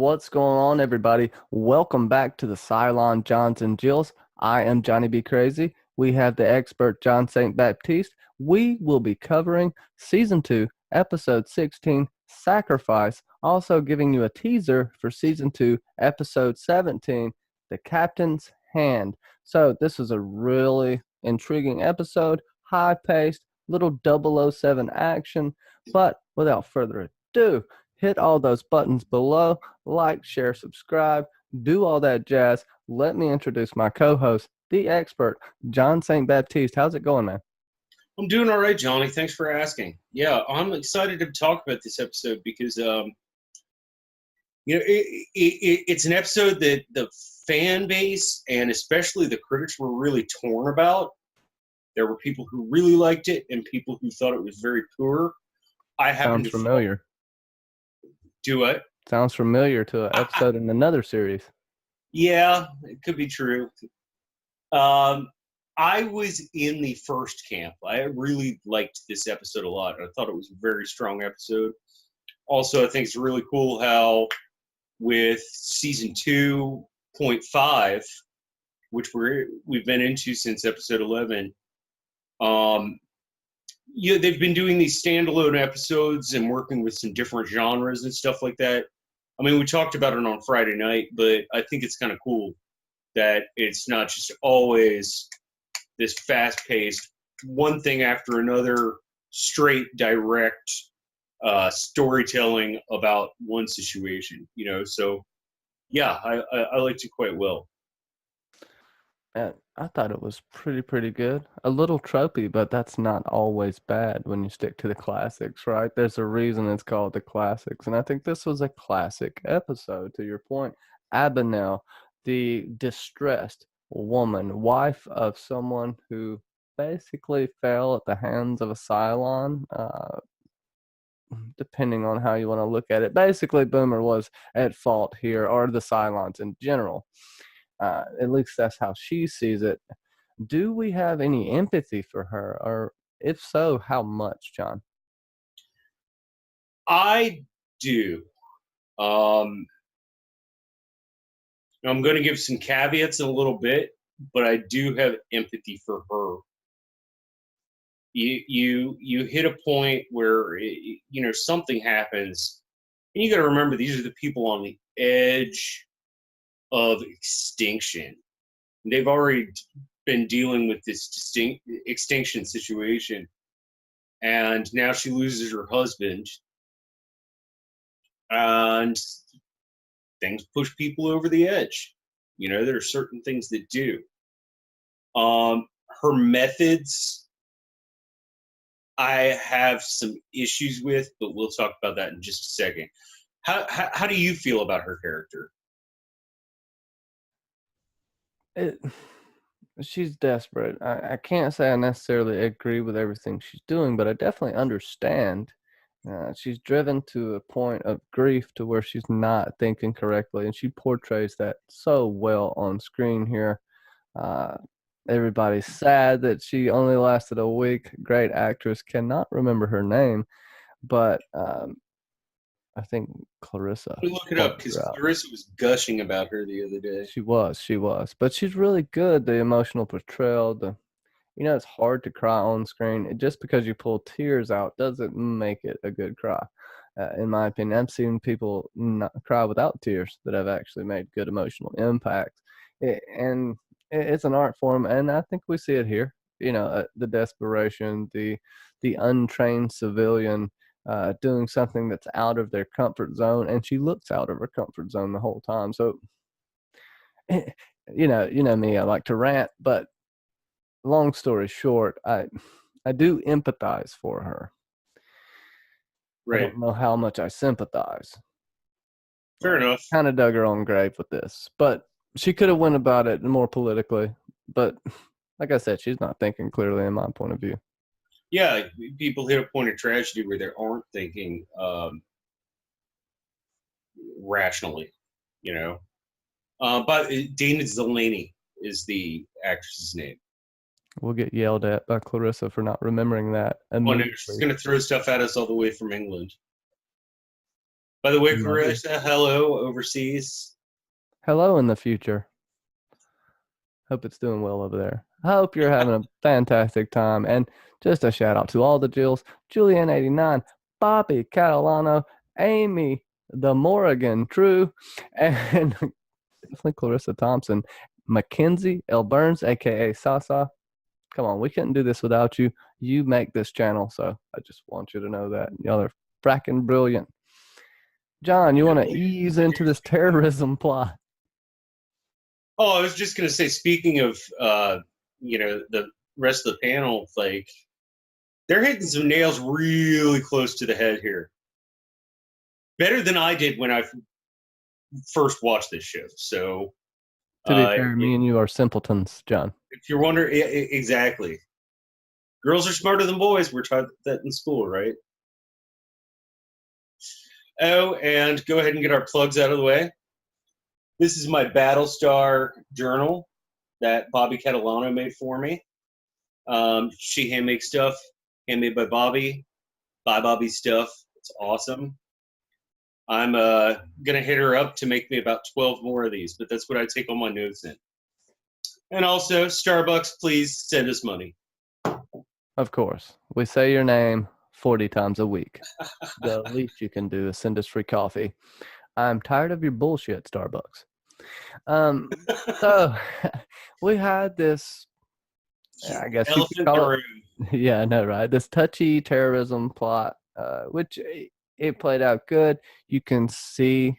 What's going on, everybody? Welcome back to the Cylon Johns and Jills. I am Johnny B. Crazy. We have the expert John St. Baptiste. We will be covering Season 2, Episode 16, Sacrifice, also giving you a teaser for Season 2, Episode 17, The Captain's Hand. So this is a really intriguing episode, high-paced, little 007 action, but without further ado, hit all those buttons below, like, share, subscribe, do all that jazz. Let me introduce my co-host, the expert, John St. Baptiste. How's it going, man? I'm doing all right, Johnny. Thanks for asking. Yeah, I'm excited to talk about this episode because, it's an episode that the fan base and especially the critics were really torn about. There were people who really liked it and people who thought it was very poor. I happen Sounds to familiar. do it. Sounds familiar to an episode in another series. Yeah, it could be true. Um, I was in the first camp. I really liked this episode a lot. I thought it was a very strong episode. Also, I think it's really cool how with season 2.5, which we've been into since episode 11, they've been doing these standalone episodes and working with some different genres and stuff like that. I mean, we talked about it on Friday night, but I think it's kind of cool that it's not just always this fast-paced, one thing after another, straight, direct storytelling about one situation. So yeah, I liked it quite well. And I thought it was pretty good. A little tropey, but that's not always bad when you stick to the classics, right? There's a reason it's called the classics. And I think this was a classic episode, to your point. Abenel, the distressed woman, wife of someone who basically fell at the hands of a Cylon, depending on how you want to look at it. Basically, Boomer was at fault here, or the Cylons in general. At least that's how she sees it. Do we have any empathy for her, or if so, how much, John? I do. Um, I'm going to give some caveats in a little bit, but I do have empathy for her. You hit a point where something happens, and you got to remember these are the people on the edge of extinction. They've already been dealing with this extinction situation, and now she loses her husband, and things push people over the edge. There are certain things that do. Her methods, I have some issues with, but we'll talk about that in just a second. How do you feel about her character? She's desperate. I can't say I necessarily agree with everything she's doing, but I definitely understand. She's driven to a point of grief to where she's not thinking correctly, and she portrays that so well on screen here. Uh, Everybody's sad that she only lasted a week. Great actress, cannot remember her name, but I think Clarissa. Let me look it up because Clarissa was gushing about her the other day. She was, but she's really good. The emotional portrayal, it's hard to cry on screen. Just because you pull tears out doesn't make it a good cry, in my opinion. I've seen people not cry without tears that have actually made good emotional impacts, and it's an art form, and I think we see it here. The desperation, the untrained civilian doing something that's out of their comfort zone, and she looks out of her comfort zone the whole time. So, you know me, I like to rant, but long story short, I do empathize for her. Right. I don't know how much I sympathize. Fair enough. Kind of dug her own grave with this, but she could have went about it more politically. But like I said, she's not thinking clearly in my point of view. Yeah, people hit a point of tragedy where they aren't thinking rationally, But Dana Delaney is the actress's name. We'll get yelled at by Clarissa for not remembering that. Oh, no, she's going to throw stuff at us all the way from England. By the way, Love you. Carissa, hello overseas. Hello in the future. Hope it's doing well over there. I hope you're having a fantastic time. And just a shout out to all the Jills, Julianne89, Bobby Catalano, Amy, the Morrigan True, and definitely Clarissa Thompson, Mackenzie L. Burns, aka Sasa. Come on, we couldn't do this without you. You make this channel, so I just want you to know that. Y'all are fracking brilliant. John, you want to ease into this terrorism plot? Oh, I was just gonna say, speaking of the rest of the panel, like they're hitting some nails really close to the head here. Better than I did when I first watched this show. So To be fair, me and you are simpletons, John. if you're wondering, exactly. Girls are smarter than boys. We're taught that in school, right? Oh, and go ahead and get our plugs out of the way. This is my Battlestar journal that Bobby Catalano made for me. She handmade stuff, handmade by Bobby. Buy Bobby stuff. It's awesome. I'm gonna hit her up to make me about 12 more of these, but that's what I take all my notes in. And also, Starbucks, please send us money. Of course. We say your name 40 times a week. The least you can do is send us free coffee. I'm tired of your bullshit, Starbucks. So we had this, I guess you could Elephant in call the it, room. yeah, I know, right? This touchy terrorism plot, which it played out good. You can see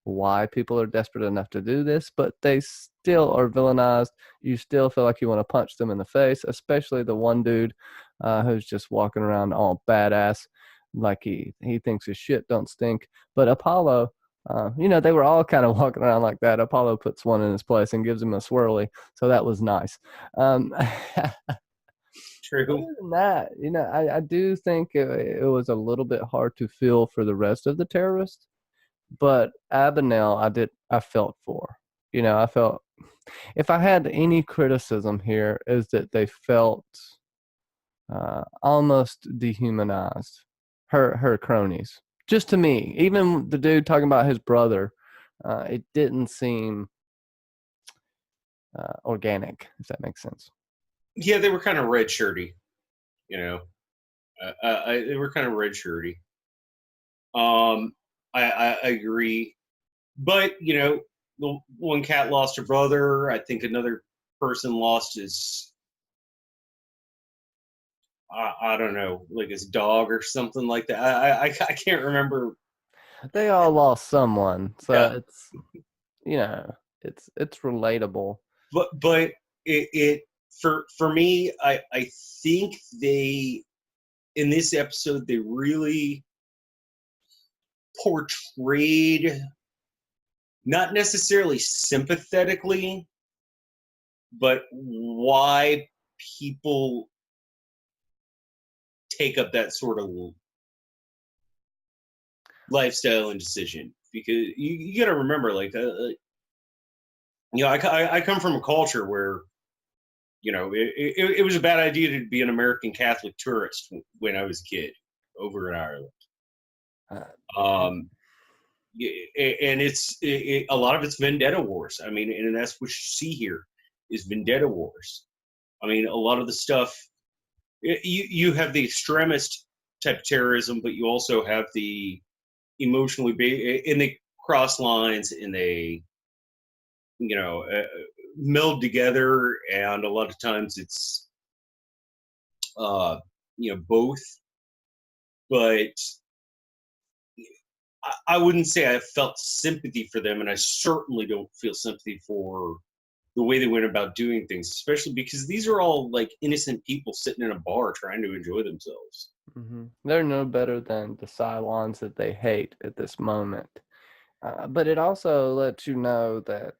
why people are desperate enough to do this, but they still are villainized. You still feel like you want to punch them in the face, especially the one dude who's just walking around all badass, like he thinks his shit don't stink. But Apollo, they were all kind of walking around like that. Apollo puts one in his place and gives him a swirly, so that was nice. True. Other than that, I do think it was a little bit hard to feel for the rest of the terrorists, but Abagnale, I felt for. I felt, if I had any criticism here, is that they felt almost dehumanized. Her cronies, just to me. Even the dude talking about his brother, it didn't seem organic, if that makes sense. Yeah, they were kind of red shirty, they were kind of red shirty. I agree, but the one cat lost her brother. I think another person lost his, I don't know, like his dog or something like that. I can't remember. They all lost someone, so Yeah, it's relatable. but it for me, I think they, in this episode, they really portrayed, not necessarily sympathetically, but why people take up that sort of lifestyle and decision. Because you got to remember, like, I come from a culture where, it was a bad idea to be an American Catholic tourist when I was a kid over in Ireland. Um, and a lot of it's vendetta wars. I mean, and that's what you see here is vendetta wars. I mean, a lot of the stuff, you have the extremist type of terrorism, but you also have the emotionally and they cross lines and they meld together, and a lot of times it's both. But I wouldn't say I felt sympathy for them, and I certainly don't feel sympathy for the way they went about doing things, especially because these are all like innocent people sitting in a bar trying to enjoy themselves. Mm-hmm. They're no better than the Cylons that they hate at this moment. But it also lets you know that,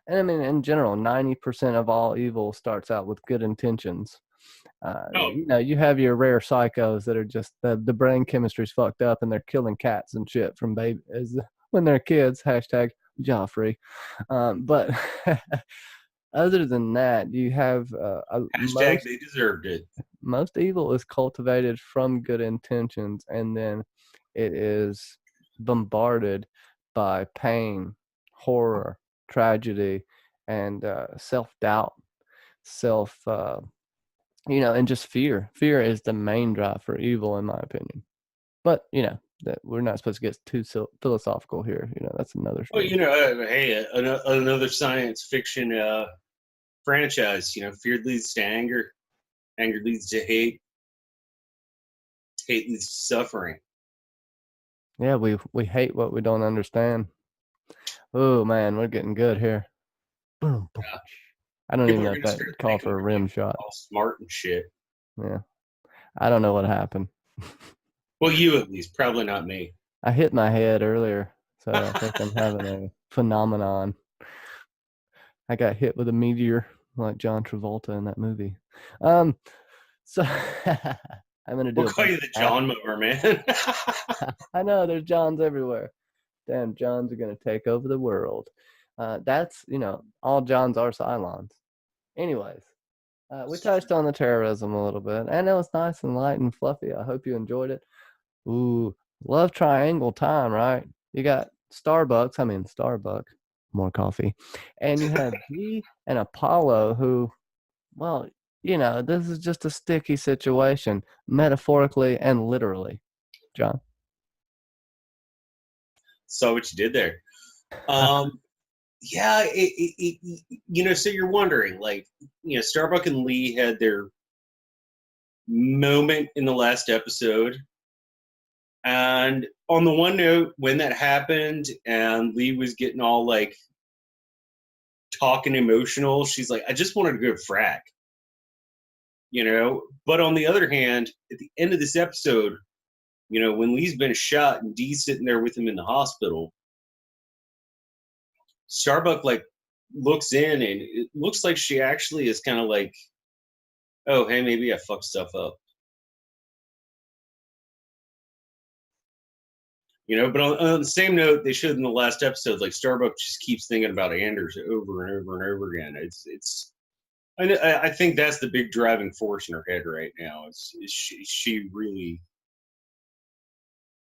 and I mean, in general, 90% of all evil starts out with good intentions. Oh, You have your rare psychos that are just the brain chemistry's fucked up and they're killing cats and shit from babies when they're kids. Hashtag Joffrey. But other than that, you have hashtag they deserved it. most evil is cultivated from good intentions, and then it is bombarded by pain, horror, tragedy, and self-doubt, self, and just fear. Fear is the main drive for evil, in my opinion. But that we're not supposed to get too philosophical here. That's another Well, story. hey, another science fiction franchise. Fear leads to anger, anger leads to hate, hate leads to suffering. Yeah, we hate what we don't understand. Oh man, we're getting good here. Boom, boom. Yeah. I don't People even are know if gonna that start called thinking for a we're rim getting shot. all smart and shit. Yeah, I don't know what happened. Well, you at least, probably not me. I hit my head earlier, so I think I'm having a phenomenon. I got hit with a meteor like John Travolta in that movie. So I'm gonna do We'll a call bunch you of the math. John Mower, man. I know there's Johns everywhere. Damn, Johns are gonna take over the world. That's all Johns are Cylons. Anyways, we touched on the terrorism a little bit, and it was nice and light and fluffy. I hope you enjoyed it. Ooh, love triangle time, right? You got Starbuck, more coffee, and you have G and Apollo, who, well, this is just a sticky situation, metaphorically and literally. John. Saw what you did there. Yeah, so you're wondering, like, Starbuck and Lee had their moment in the last episode. And on the one note, when that happened and Lee was getting all like talking emotional, she's like, I just wanted to go frack, But on the other hand, at the end of this episode, when Lee's been shot and Dee's sitting there with him in the hospital, Starbuck like looks in and it looks like she actually is kind of like, oh, hey, maybe I fucked stuff up. But on the same note, they showed in the last episode, like Starbuck just keeps thinking about Anders over and over and over again. I think that's the big driving force in her head right now. Is she really,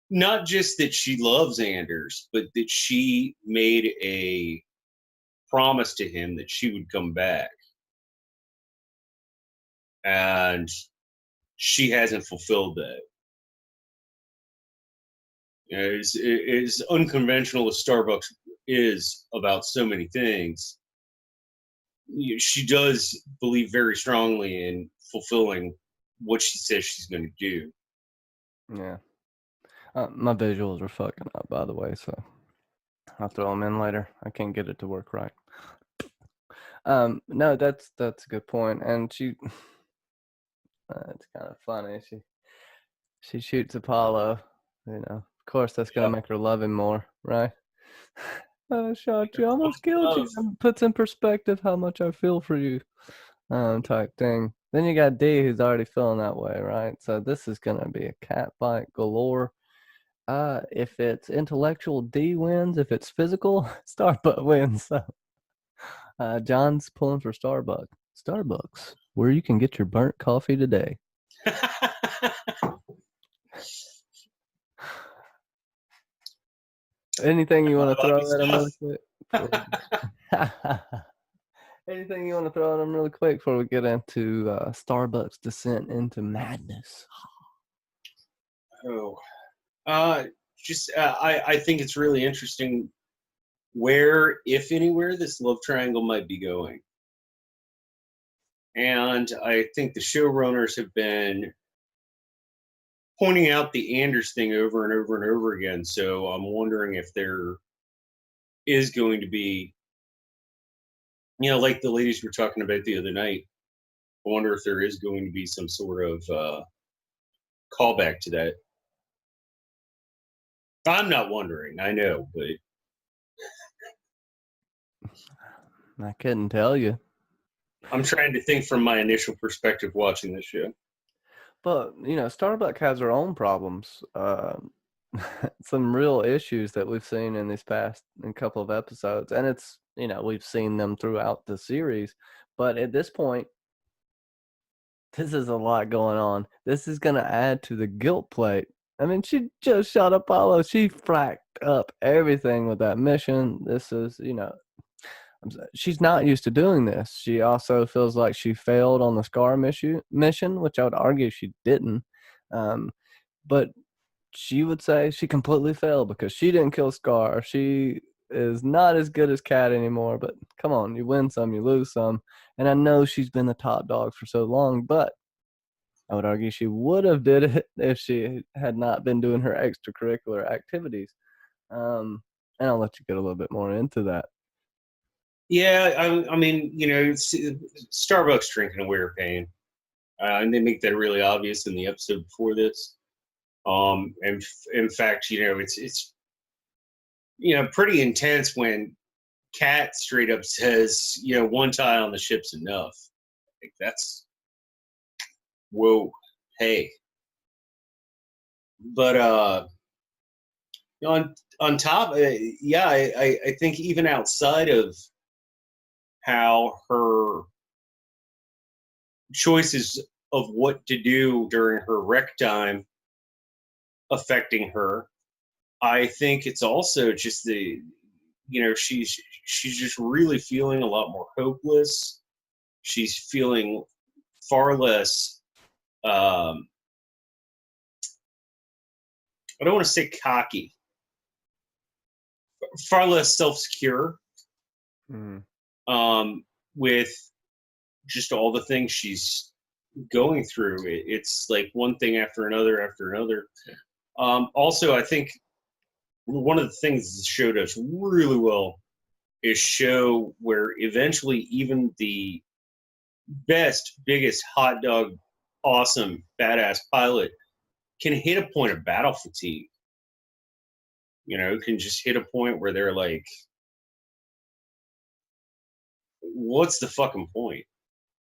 not just that she loves Anders, but that she made a promise to him that she would come back, and she hasn't fulfilled that. As unconventional as Starbucks is about so many things, she does believe very strongly in fulfilling what she says she's going to do. Yeah. My visuals are fucking up, by the way, so I'll throw them in later. I can't get it to work right. No, that's a good point, and she, it's kind of funny. She shoots Apollo, Of course, that's gonna Yep. make her love him more, right? I shot you, almost killed you. Love. Puts in perspective how much I feel for you, type thing. Then you got D, who's already feeling that way, right? So this is gonna be a cat fight galore. If it's intellectual, D wins. If it's physical, Starbuck wins. So, John's pulling for Starbucks. Starbucks, where you can get your burnt coffee today. Anything you want to throw at him really quick? Anything you want to throw at him really quick before we get into Starbucks' descent into madness? Oh, I think it's really interesting where, if anywhere, this love triangle might be going. And I think the showrunners have been pointing out the Anders thing over and over and over again. So I'm wondering if there is going to be, like the ladies were talking about the other night. I wonder if there is going to be some sort of callback to that. I'm not wondering, I know, but I couldn't tell you. I'm trying to think from my initial perspective watching this show. But, Starbucks has her own problems. Some real issues that we've seen in these past couple of episodes. And it's, we've seen them throughout the series. But at this point, this is a lot going on. This is going to add to the guilt plate I mean, she just shot Apollo. She fracked up everything with that mission. This is, she's not used to doing this. She also feels like she failed on the Scar mission, which I would argue she didn't. But she would say she completely failed because she didn't kill Scar. She is not as good as Cat anymore. But come on, you win some, you lose some. And I know she's been the top dog for so long, but I would argue she would have did it if she had not been doing her extracurricular activities. And I'll let you get a little bit more into that. Yeah, I mean, Starbucks drinking aware pain, and they make that really obvious in the episode before this. And in fact, it's pretty intense when Kat straight up says, one tie on the ship's enough. Like that's whoa, hey. But on top, I think even outside of how her choices of what to do during her rec time affecting her, I think it's also just she's just really feeling a lot more hopeless. She's feeling far less I don't want to say cocky, far less self-secure with just all the things she's going through. It's like one thing after another after another. Also, I think one of the things the show does really well is show where eventually even the best, biggest hot dog, awesome, badass pilot can hit a point of battle fatigue. Can just hit a point where they're like, what's the fucking point?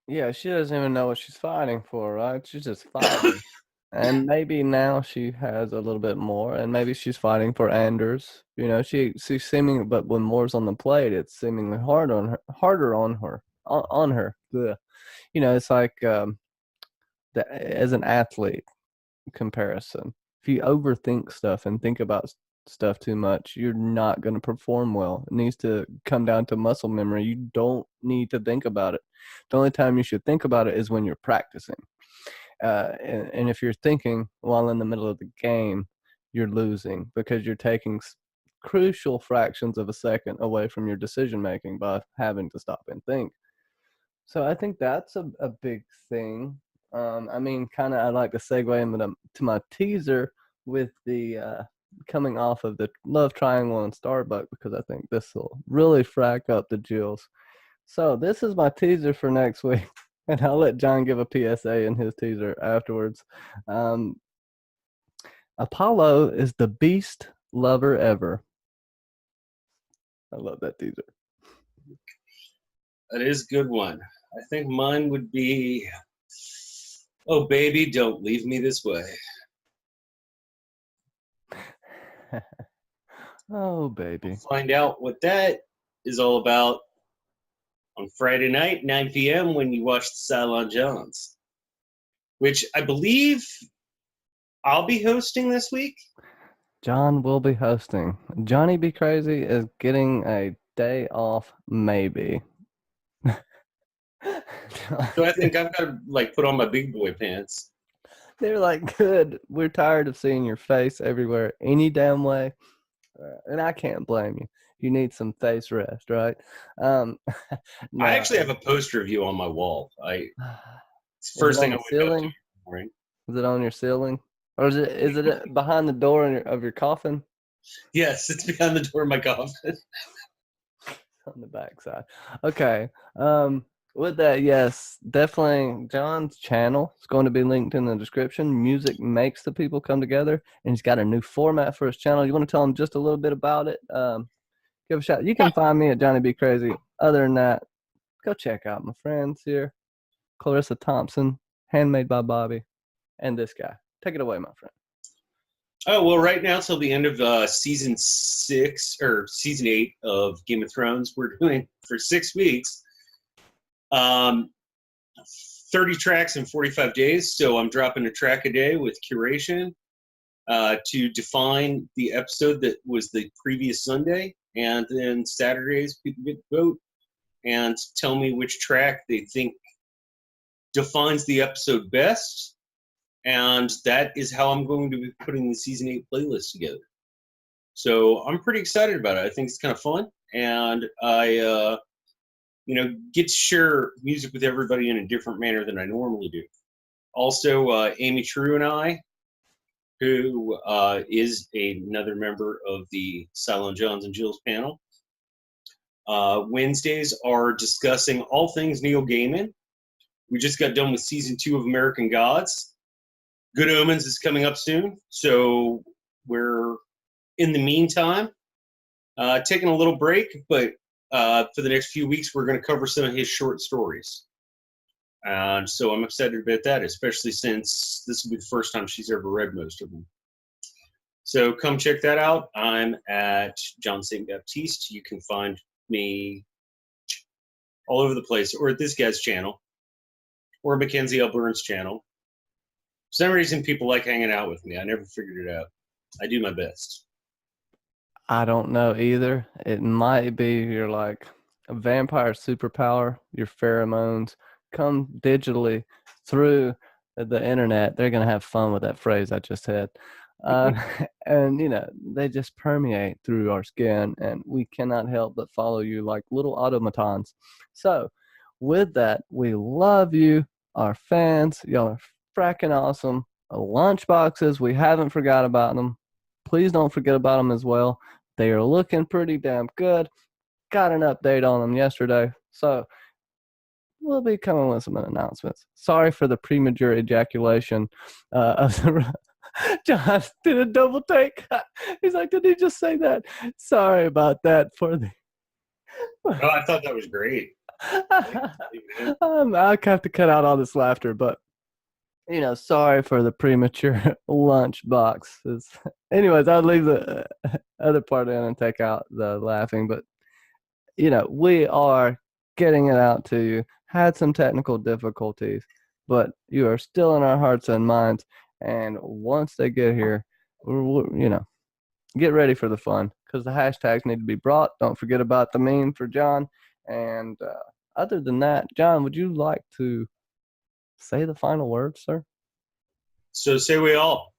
Yeah, she doesn't even know what she's fighting for, right? She's just fighting. And maybe now she has a little bit more, and maybe she's fighting for Anders. She's seeming, but when more's on the plate, it's seemingly harder on her. Ugh. It's like as an athlete comparison. If you overthink stuff and think about stuff too much, you're not going to perform well. It needs to come down to muscle memory. You don't need to think about it. The only time you should think about it is when you're practicing. And if you're thinking while in the middle of the game, you're losing because you're taking crucial fractions of a second away from your decision making by having to stop and think. So I think that's a big thing. I'd like to segue into to my teaser with the coming off of the love triangle and Starbuck, because I think this will really frack up the Jills. So this is my teaser for next week, and I'll let John give a PSA in his teaser afterwards. Apollo is the beast lover ever. I love that teaser. That is a good one. I think mine would be, oh, baby, don't leave me this way. Oh, baby. We'll find out what that is all about on Friday night, 9 p.m. when you watch the Cylon Johns, which I believe I'll be hosting this week. John will be hosting. Johnny Be Crazy is getting a day off, maybe. So I think I've got to put on my big boy pants. They're like, good. We're tired of seeing your face everywhere any damn way. And I can't blame you. You need some face rest, right? No. I actually have a poster of you on my wall. It's the first thing I wake up to in the morning. Is it on your ceiling? Or is it behind the door of your coffin? Yes, it's behind the door of my coffin. On the backside. Okay. With that, yes, definitely John's channel is going to be linked in the description. Music makes the people come together, and he's got a new format for his channel. You want to tell him just a little bit about it? Give a shout. You can find me at Johnny Be Crazy. Other than that, go check out my friends here. Clarissa Thompson, Handmade by Bobby, and this guy. Take it away, my friend. Oh, well, right now till the end of season 8 of Game of Thrones, we're doing for 6 weeks. 30 tracks in 45 days, so I'm dropping a track a day with curation. to define the episode that was the previous Sunday, and then Saturdays people get to vote and tell me which track they think defines the episode best, and that is how I'm going to be putting the season 8 playlist together. So I'm pretty excited about it. I think it's kind of fun, and I get to share music with everybody in a different manner than I normally do. Also, Amy True and I, who is another member of the Cylon, Johns, and Jills panel, Wednesdays are discussing all things Neil Gaiman. We just got done with season 2 of American Gods. Good Omens is coming up soon, so we're in the meantime taking a little break, but for the next few weeks we're going to cover some of his short stories. And so I'm excited about that, especially since this will be the first time she's ever read most of them. So come check that out. I'm at John St. Baptiste. You can find me all over the place, or at this guy's channel, or Mackenzie L. Burns' channel. For some reason, people like hanging out with me. I never figured it out. I do my best. I don't know either. It might be your like a vampire superpower, your pheromones come digitally through the internet. They're gonna have fun with that phrase I just said. And they just permeate through our skin, and we cannot help but follow you like little automatons. So with that, we love you, our fans. Y'all are fracking awesome. Lunch boxes, we haven't forgot about them. Please don't forget about them as well. They are looking pretty damn good. Got an update on them yesterday, so we'll be coming with some announcements. Sorry for the premature ejaculation of the John did a double take. He's like, did he just say that? Sorry about that for the Oh, I thought that was great. I'll have to cut out all this laughter, but sorry for the premature lunch box. Anyways, I'll leave the other part in and take out the laughing, but we are getting it out to you. Had some technical difficulties, but you are still in our hearts and minds. And once they get here, get ready for the fun, because the hashtags need to be brought. Don't forget about the meme for John. And other than that, John, would you like to say the final word, sir? So say we all.